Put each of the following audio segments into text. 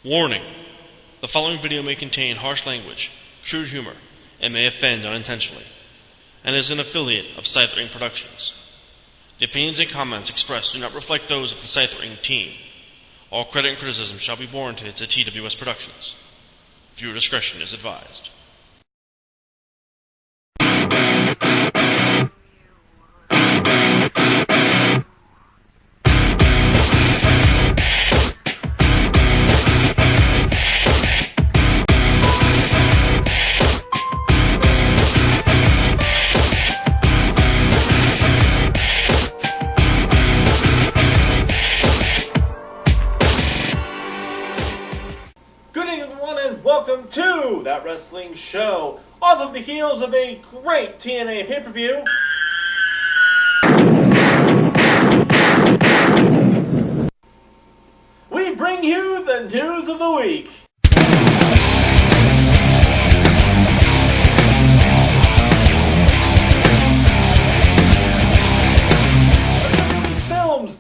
Warning! The following video may contain harsh language, crude humor, and may offend unintentionally, and is an affiliate of Scythering Productions. The opinions and comments expressed do not reflect those of the Scythering team. All credit and criticism shall be warranted to TWS Productions. Viewer discretion is advised. Welcome to That Wrestling Show, off of the heels of a great TNA pay-per-view. We bring you the news of the week.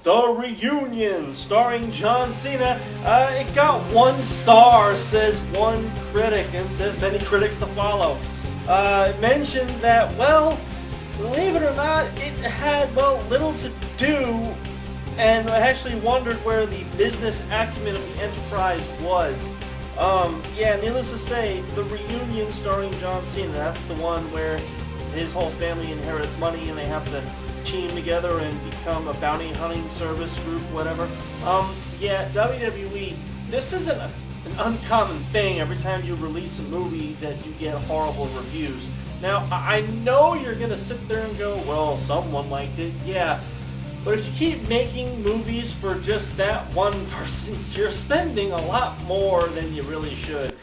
The Reunion, starring John Cena. It got 1 star, says one critic, and says many critics to follow. It mentioned that, well, believe it or not, it had, well, little to do, and I actually wondered where the business acumen of the enterprise was. Yeah, needless to say, The Reunion starring John Cena, that's the one where his whole family inherits money and they have to team together and become a bounty hunting service group, whatever. Yeah, WWE, this isn't an uncommon thing every time you release a movie that you get horrible reviews. Now, I know you're gonna sit there and go, well, someone liked it, yeah. But if you keep making movies for just that one person, you're spending a lot more than you really should.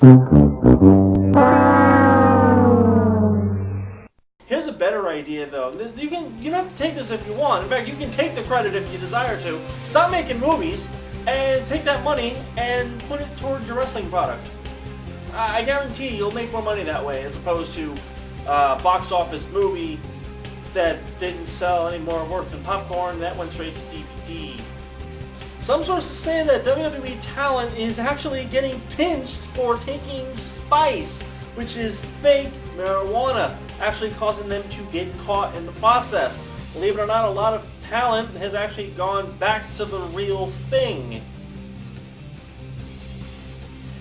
Here's a better idea, though. You don't have to take this if you want. In fact, you can take the credit if you desire to. Stop making movies and take that money and put it towards your wrestling product. I guarantee you'll make more money that way, as opposed to a box office movie that didn't sell any more worth than popcorn. That went straight to DVD. Some sources say that WWE talent is actually getting pinched for taking spice, which is fake marijuana, actually causing them to get caught in the process. Believe it or not, a lot of talent has actually gone back to the real thing.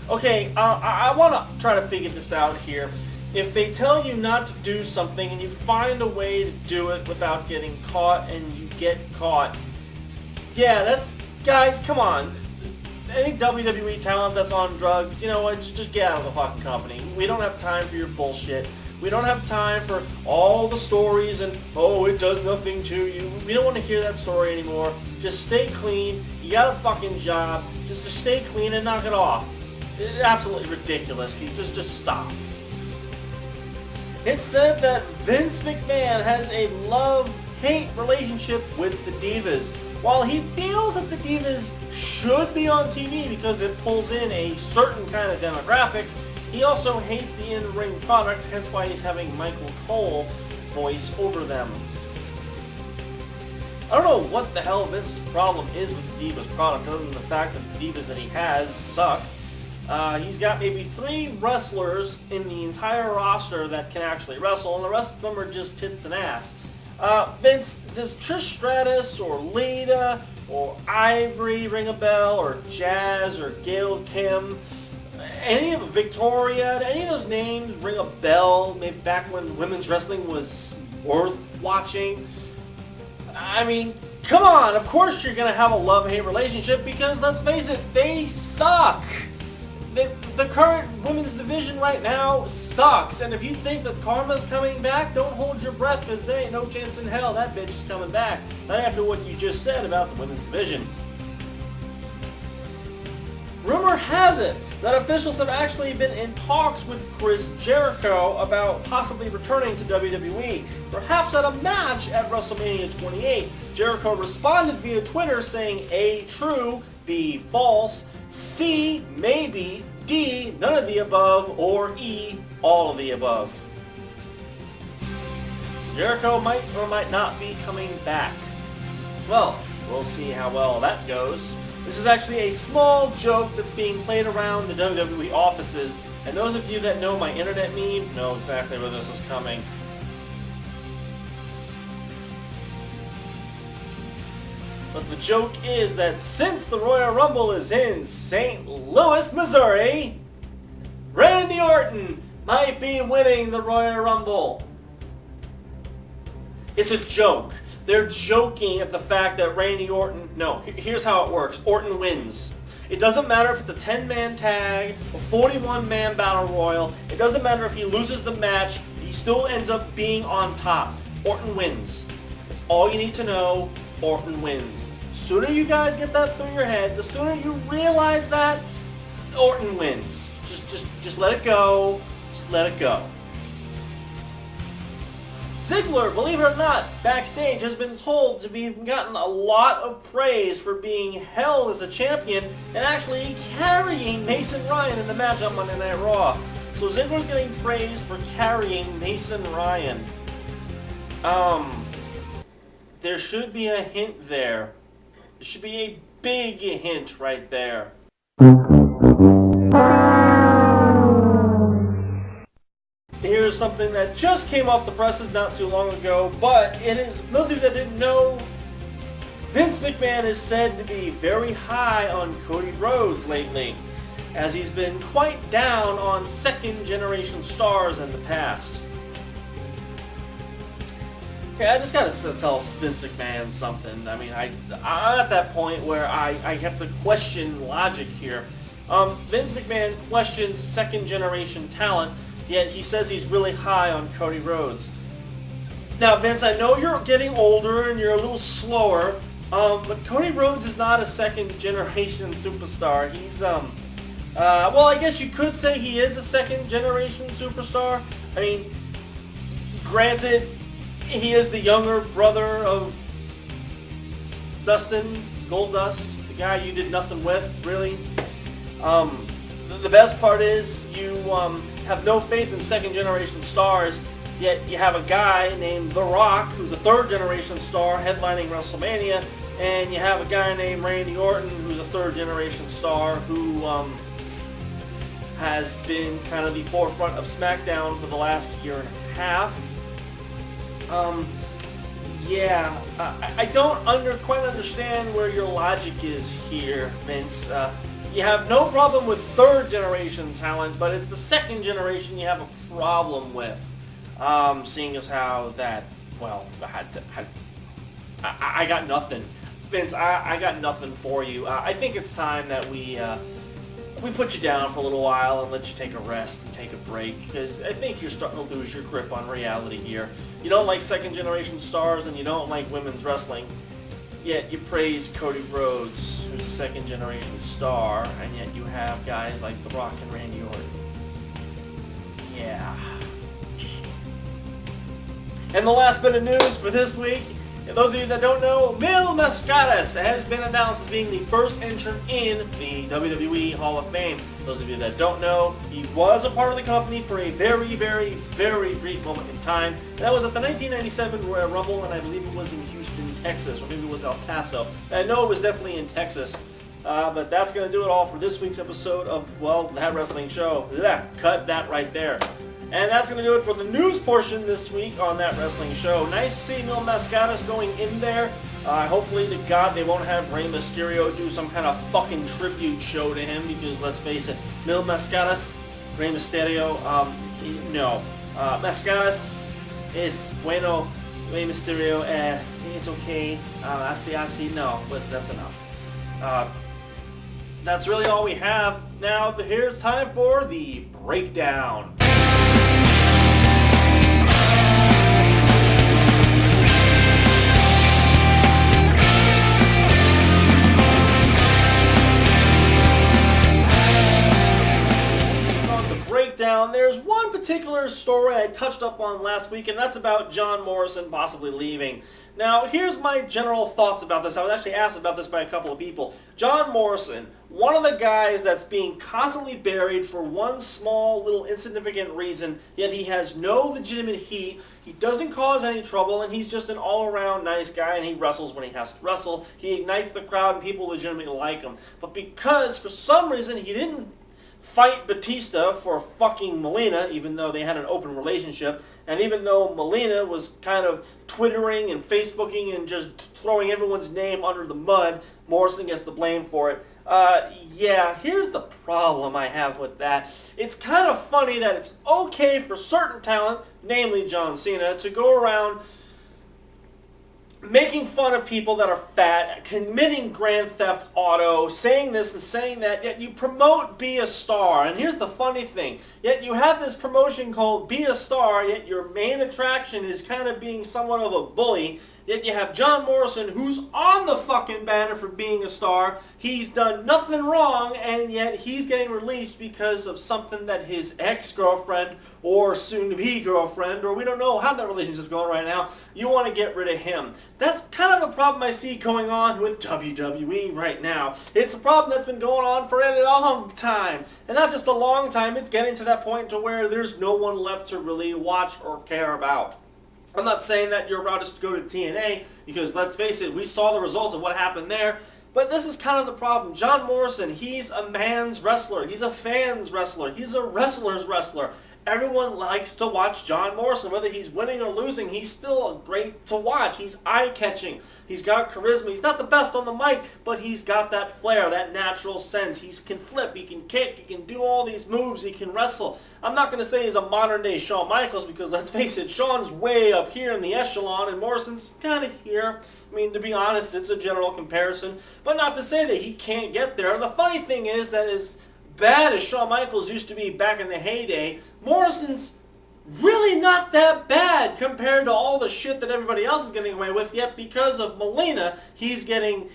Okay, I want to try to figure this out here. If they tell you not to do something and you find a way to do it without getting caught and you get caught, yeah, that's, guys, come on. Any WWE talent that's on drugs, you know what, just get out of the fucking company. We don't have time for your bullshit. We don't have time for all the stories and, oh, it does nothing to you. We don't want to hear that story anymore. Just stay clean. You got a fucking job. Just stay clean and knock it off. It's absolutely ridiculous. Just stop. It's said that Vince McMahon has a love-hate relationship with the Divas. While he feels that the Divas should be on TV because it pulls in a certain kind of demographic, he also hates the in-ring product, hence why he's having Michael Cole voice over them. I don't know what the hell Vince's problem is with the Divas product, other than the fact that the Divas that he has suck. He's got maybe 3 wrestlers in the entire roster that can actually wrestle, and the rest of them are just tits and ass. Vince, does Trish Stratus or Lita or Ivory ring a bell, or Jazz or Gail Kim? Any of Victoria, any of those names ring a bell? Maybe back when women's wrestling was worth watching? I mean, come on, of course you're going to have a love-hate relationship because, let's face it, they suck. The current women's division right now sucks, and if you think that Karma's coming back, don't hold your breath, because there ain't no chance in hell that bitch is coming back. Not after what you just said about the women's division. Rumor has it that officials have actually been in talks with Chris Jericho about possibly returning to WWE, perhaps at a match at WrestleMania 28. Jericho responded via Twitter saying A, true, B, false, C, maybe, D, none of the above, or E, all of the above. Jericho might or might not be coming back. Well, we'll see how well that goes. This is actually a small joke that's being played around the WWE offices, and those of you that know my internet meme know exactly where this is coming. But the joke is that since the Royal Rumble is in St. Louis, Missouri, Randy Orton might be winning the Royal Rumble. It's a joke. They're joking at the fact that Randy Orton... No, here's how it works. Orton wins. It doesn't matter if it's a 10-man tag, a 41-man battle royal. It doesn't matter if he loses the match. He still ends up being on top. Orton wins. That's all you need to know. Orton wins. The sooner you guys get that through your head, the sooner you realize that, Orton wins. Just let it go. Just let it go. Ziggler, believe it or not, backstage has been told to be gotten a lot of praise for being held as a champion and actually carrying Mason Ryan in the match on Monday Night Raw. So Ziggler's getting praised for carrying Mason Ryan. There should be a hint there. There should be a big hint right there. Here's something that just came off the presses not too long ago, but it is, those of you that didn't know, Vince McMahon is said to be very high on Cody Rhodes lately, as he's been quite down on second-generation stars in the past. Okay, I just gotta tell Vince McMahon something. I mean, I'm at that point where I have to question logic here. Vince McMahon questions second-generation talent, yet he says he's really high on Cody Rhodes. Now, Vince, I know you're getting older and you're a little slower, but Cody Rhodes is not a second-generation superstar. He's, well, I guess you could say he is a second-generation superstar. I mean, granted, he is the younger brother of Dustin Goldust, the guy you did nothing with, really. The best part is you have no faith in second-generation stars, yet you have a guy named The Rock, who's a third-generation star, headlining WrestleMania, and you have a guy named Randy Orton, who's a third-generation star, who has been kind of the forefront of SmackDown for the last year and a half. I don't quite understand where your logic is here, Vince. You have no problem with third-generation talent, but it's the second generation you have a problem with. Seeing as how that, well, I got nothing. Vince, I got nothing for you. I think it's time that we put you down for a little while and let you take a rest and take a break, because I think you're starting to lose your grip on reality here. You don't like second-generation stars and you don't like women's wrestling, yet you praise Cody Rhodes, who's a second-generation star, and yet you have guys like The Rock and Randy Orton. Yeah. And the last bit of news for this week, and those of you that don't know, Mil Mascaras has been announced as being the first entrant in the WWE Hall of Fame. Those of you that don't know, he was a part of the company for a very, very, very brief moment in time. That was at the 1997 Royal Rumble, and I believe it was in Houston, Texas, or maybe it was El Paso. I know it was definitely in Texas. But that's going to do it all for this week's episode of, well, That Wrestling Show. Cut that right there. And that's going to do it for the news portion this week on That Wrestling Show. Nice to see Mil Mascaras going in there. Hopefully to God they won't have Rey Mysterio do some kind of fucking tribute show to him, because let's face it, Mil Mascaras, Rey Mysterio, no. Mascaras es bueno, Rey Mysterio, it's okay. I see, no, but that's enough. That's really all we have. Now, here's time for the breakdown. There's one particular story I touched up on last week, and that's about John Morrison possibly leaving. Now, here's my general thoughts about this. I was actually asked about this by a couple of people. John Morrison, one of the guys that's being constantly buried for one small little insignificant reason, yet he has no legitimate heat, he doesn't cause any trouble, and he's just an all-around nice guy, and he wrestles when he has to wrestle. He ignites the crowd, and people legitimately like him. But because, for some reason, he didn't fight Batista for fucking Melina, even though they had an open relationship, and even though Melina was kind of twittering and Facebooking and just throwing everyone's name under the mud, Morrison gets the blame for it. Yeah, here's the problem I have with that. It's kind of funny that it's okay for certain talent, namely John Cena, to go around making fun of people that are fat, committing Grand Theft Auto, saying this and saying that, yet you promote Be a Star. And here's the funny thing. Yet you have this promotion called Be a Star, yet your main attraction is kind of being somewhat of a bully. Yet you have John Morrison, who's on the fucking banner for being a star. He's done nothing wrong, and yet he's getting released because of something that his ex-girlfriend or soon-to-be girlfriend, or we don't know how that relationship's going right now, you want to get rid of him. That's kind of a problem I see going on with WWE right now. It's a problem that's been going on for a long time. And not just a long time, it's getting to that point to where there's no one left to really watch or care about. I'm not saying that your route is to go to TNA, because let's face it, we saw the results of what happened there. But this is kind of the problem. John Morrison, he's a man's wrestler. He's a fan's wrestler. He's a wrestler's wrestler. Everyone likes to watch John Morrison. Whether he's winning or losing, he's still great to watch. He's eye-catching. He's got charisma. He's not the best on the mic, but he's got that flair, that natural sense. He can flip, he can kick, he can do all these moves, he can wrestle. I'm not going to say he's a modern-day Shawn Michaels, because let's face it, Shawn's way up here in the echelon, and Morrison's kind of here. I mean, to be honest, it's a general comparison, but not to say that he can't get there. And the funny thing is that as bad as Shawn Michaels used to be back in the heyday, Morrison's really not that bad compared to all the shit that everybody else is getting away with, yet because of Melina, he's getting,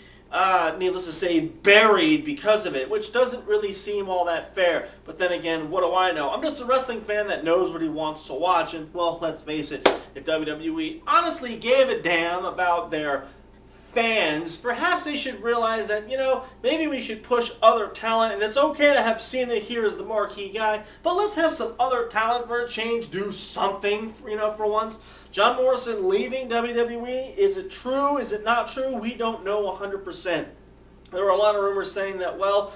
needless to say, buried because of it, which doesn't really seem all that fair. But then again, what do I know? I'm just a wrestling fan that knows what he wants to watch, and, well, let's face it, if WWE honestly gave a damn about their fans, perhaps they should realize that, maybe we should push other talent, and it's okay to have Cena here as the marquee guy, but let's have some other talent for a change, do something, for once. John Morrison leaving WWE, is it true, is it not true? We don't know 100%. There were a lot of rumors saying that, well,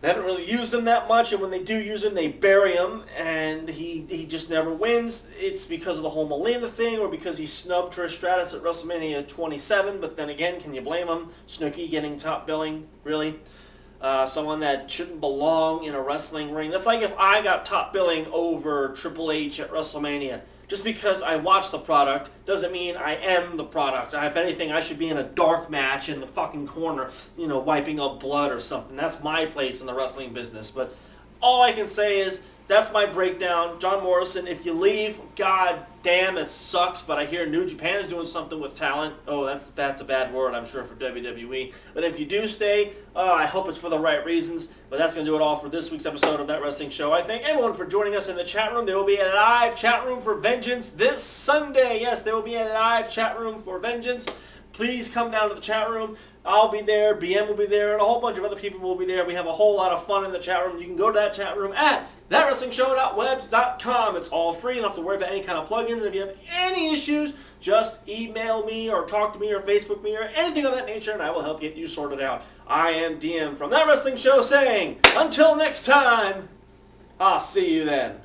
they haven't really used him that much, and when they do use him, they bury him, and he just never wins. It's because of the whole Melina thing, or because he snubbed Trish Stratus at WrestleMania 27, but then again, can you blame him? Snooki getting top billing, really? Someone that shouldn't belong in a wrestling ring. That's like if I got top billing over Triple H at WrestleMania. Just because I watch the product doesn't mean I am the product. If anything, I should be in a dark match in the fucking corner, wiping up blood or something. That's my place in the wrestling business. But all I can say is, that's my breakdown. John Morrison, if you leave, god damn, it sucks, but I hear New Japan's doing something with talent. Oh, that's a bad word, I'm sure, for WWE. But if you do stay, I hope it's for the right reasons. But that's going to do it all for this week's episode of That Wrestling Show. I thank everyone for joining us in the chat room. There will be a live chat room for Vengeance this Sunday. Yes, there will be a live chat room for Vengeance. Please come down to the chat room. I'll be there, BM will be there, and a whole bunch of other people will be there. We have a whole lot of fun in the chat room. You can go to that chat room at thatwrestlingshow.webs.com. It's all free. You don't have to worry about any kind of plugins. And if you have any issues, just email me or talk to me or Facebook me or anything of that nature, and I will help get you sorted out. I am DM from That Wrestling Show saying, until next time, I'll see you then.